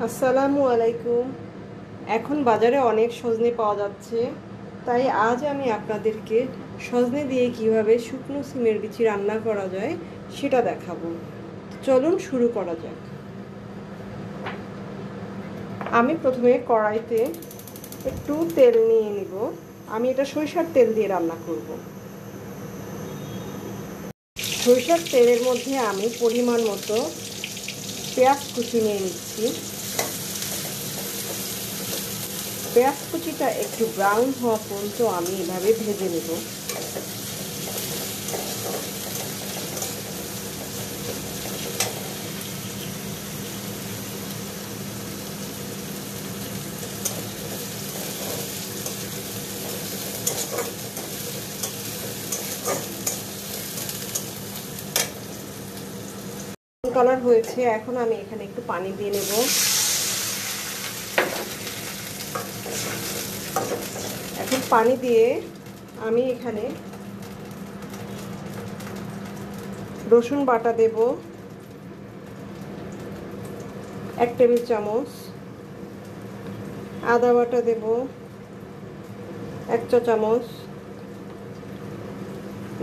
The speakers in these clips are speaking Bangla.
আসসালামু আলাইকুম। এখন বাজারে অনেক সজনে পাওয়া যাচ্ছে, তাই আজ আমি আপনাদেরকে সজনে দিয়ে কিভাবে শুকনো সিমের বিচি রান্না করা যায় সেটা দেখাবো। চলুন শুরু করা যাক। আমি প্রথমে কড়াইতে একটু তেল নিয়ে নিব। আমি এটা সরিষার তেল দিয়ে রান্না করব। সরিষার তেলের মধ্যে আমি পরিমাণ মতো পেঁয়াজ কুচি নিয়ে নিচ্ছি। পেঁয়াজ কুচিটা একটু ব্রাউন হওয়া পর্যন্ত আমি এভাবে ভেজে নেব। কালার হয়েছে, এখন আমি এখানে একটু পানি দিয়ে নেব। এখন পানি দিয়ে আমি এখানে রসুন বাটা দেব 1 টেবিল চামচ, আদা বাটা দেব 1 চা চামচ।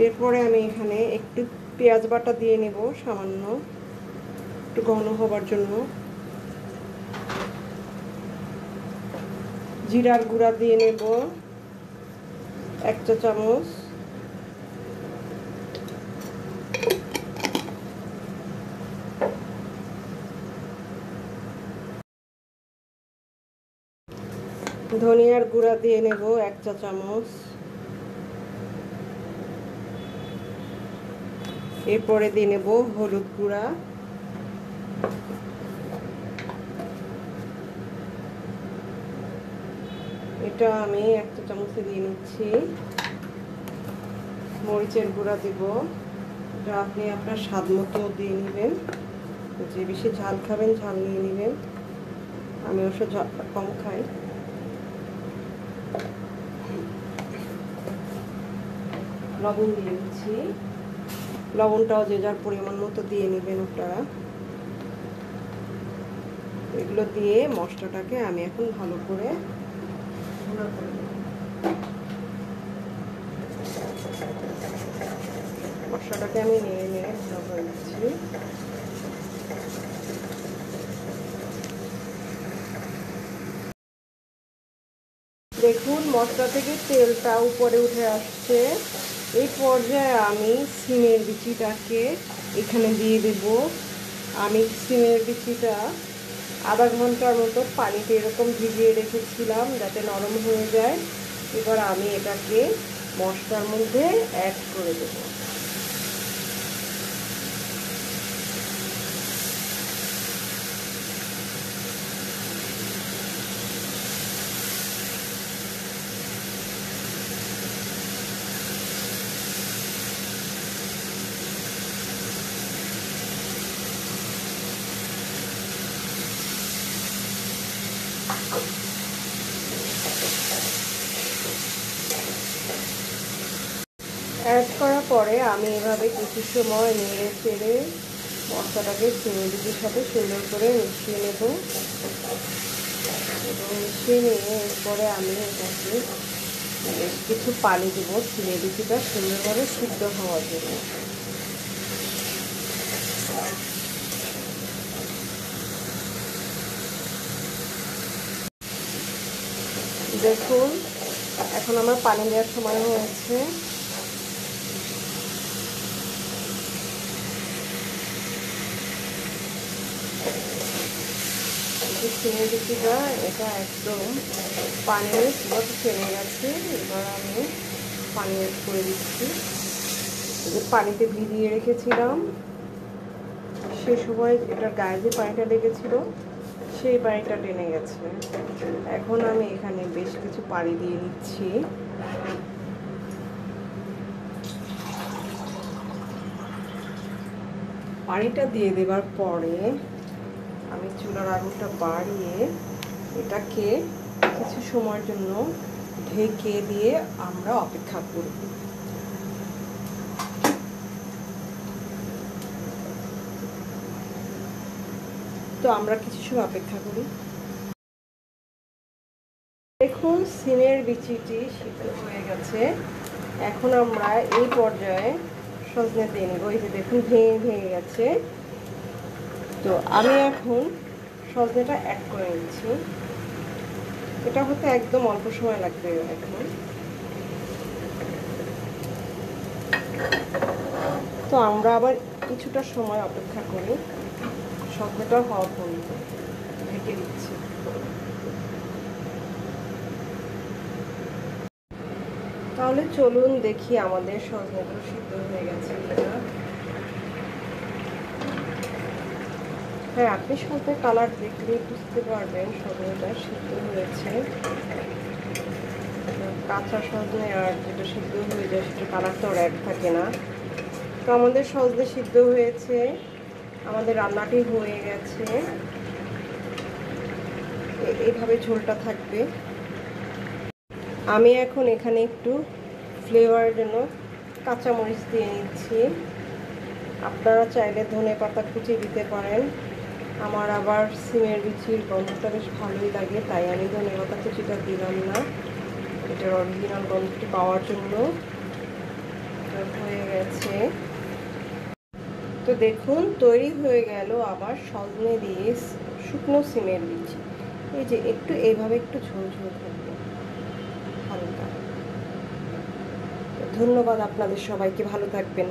এরপরে আমি এখানে একটু পেঁয়াজ বাটা দিয়ে নেব সামান্য, একটু ঘন হবার জন্য। জিরার গুঁড়া দিয়ে নেব 1 চা চামচ। ধনিয়ার গুঁড়া দিয়ে নেব 1 চা চামচ। এরপরে দিয়ে নেব হলুদ গুঁড়া, এটা আমি 1 চা চামচে দিয়ে নিচ্ছি। মরিচের গুঁড়া দেব, যা আপনি আপনার স্বাদ মতো দিয়ে নেবেন। যে বেশি ঝাল খাবেন ঝাল নিয়ে নেবেন, আমি অবশ্য ঝালটা কম খাই। লবণ দিয়ে নিচ্ছি, লবণটাও যে যার পরিমাণ মতো দিয়ে নেবেন আপনারা। এগুলো দিয়ে মশলাটাকে আমি এখন ভালো করে ভুনা করে নেব। মশলাটাকে আমি নেড়ে নেড়ে ভুনা করে নিচ্ছি। দেখুন মশলা থেকে তেলটা উপরে উঠে আসছে। এই পর্যায়ে আমি সিমের বিচিটাকে এখানে দিয়ে দেব। আমি সিমের বিচিটা আধা ঘন্টার মতো পানিতে এরকম ভিজিয়ে রেখেছিলাম যাতে নরম হয়ে যায়। এবার আমি এটাকে মশলার মধ্যে অ্যাড করে দেব। অ্যাড করার পরে আমি এভাবে কিছু সময় নেড়ে চেড়ে মশলাটাকে সিমের বিচির সাথে সুন্দর করে মিশিয়ে নেব এবং মিশিয়ে নিয়ে এরপরে আমি এটাকে বেশ কিছু পানি দেব সিমের বিচিটা সুন্দরভাবে সিদ্ধ হওয়ার জন্য। দেখুন এখন আমার পানি দেওয়ার সময় হয়েছে। সিমের বিচিটা এটা একদম পানির পুরো টেনে গেছে। এবার আমি পানি অ্যাড করে দিচ্ছি। পানিতে ভিজিয়ে রেখেছিলাম, সে সময় এটার গায়ে যে পানিটা লেগেছিল সেই পানিটা টেনে গেছে। এখন আমি এখানে বেশ কিছু পানি দিয়ে নিচ্ছি। পানিটা দিয়ে দেওয়ার পরে আমি চুলার আগুনটা বাড়িয়ে এটাকে কিছু সময়ের জন্য ঢেকে দিয়ে আমরা অপেক্ষা করব। তো আমরা কিছু সময় অপেক্ষা করি। দেখুন সিমের বিচিটি সিদ্ধ হয়ে গেছে। এখন আমরা এই পর্যায়ে সজনে দিয়ে নেব। এই যে দেখুন ভেঙে ভেঙে গেছে। তো আমি এখন সজনেটা অ্যাড করে নিচ্ছি। এটা হতে একদম অল্প সময় লাগবে। এখন তো আমরা আবার কিছুটা সময় অপেক্ষা করি, সজনেটা হওয়া পর্যন্ত ঢেকে দিচ্ছি। তাহলে চলুন দেখি আমাদের সজনেটা সিদ্ধ হয়ে গেছে কিনা। হ্যাঁ, আপনি সজনে কালার দেখলেই বুঝতে পারবেন সজনেটা সিদ্ধ হয়েছে। কাঁচা সজনে আর যেটা সিদ্ধ হয়ে যায় সেটা কালারটা আর এক থাকে না। তো আমাদের সজনে সিদ্ধ হয়েছে, আমাদের রান্নাটি হয়ে গেছে। এইভাবে ঝোলটা থাকবে। আমি এখন এখানে একটু ফ্লেভারের জন্য কাঁচামরিচ দিয়ে নিচ্ছি। আপনারা চাইলে ধনেপাতা কুচি দিতে পারেন। আমার আবার সিমের বিচির গন্ধটা বেশ ভালোই লাগে, তাই আমি ধনেপাতা কুচিটা দিলাম না। এটার অরিজিনাল গন্ধটি পাওয়ার জন্য। হয়ে গেছে। তো দেখুন তৈরি হয়ে গেল আবার সজনে দিয়ে শুকনো সিমের বিচি। এই যে একটু এইভাবে একটু ঝোল ঝোল থাকবে হালকা। ধন্যবাদ আপনাদের সবাইকে, ভালো থাকবেন।